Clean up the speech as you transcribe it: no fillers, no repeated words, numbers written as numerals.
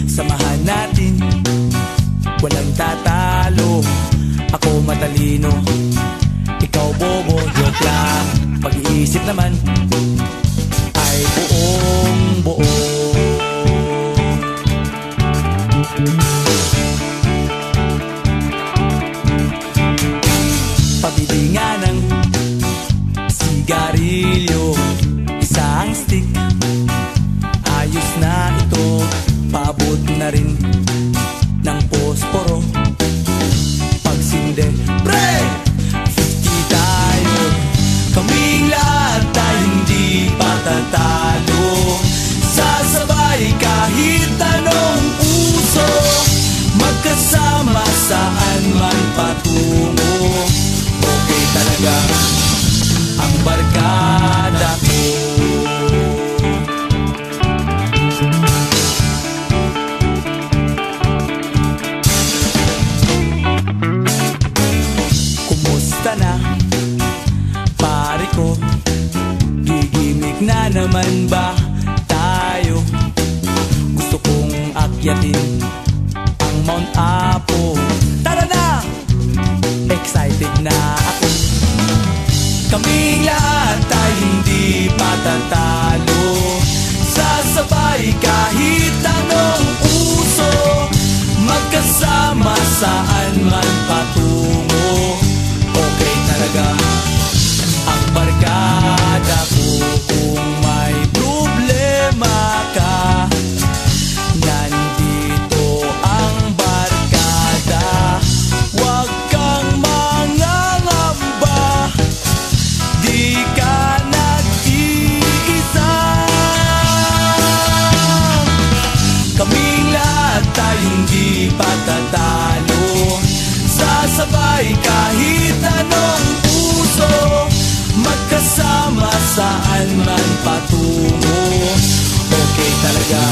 Samahan natin, walang tatalo. Ako matalino, ikaw bobo. Joke lang, pag-iisip naman ay buong buo. Pabili nga ng sigarilyo, isang stick, ayos na ito. Paabot na rin ng posporo. Pagsinde, pre! 50 tayo, kaming lahat ay hindi patatalo. Sasabay kahit anong uso, magkasama saan man patungo. Okay talaga ang barkada ko. Kumusta na, pare ko? Gigimik na naman ba tayo? Gusto kong akyatin ang Mount Apo. Tara na! Excited na ako. Kaming lahat ay hindi patatalo. Sasabay kahit anong uso, magkasama saan man patungo. Okay talaga ang barkada ko. Kung may problema ka, nandito ang barkada. Huwag kang mangangamba, di ka nag-iisa. Kaming lahat ay hindi patatalo. Sasabay kahit anong uso, magkasama saan man patungo. Okay talaga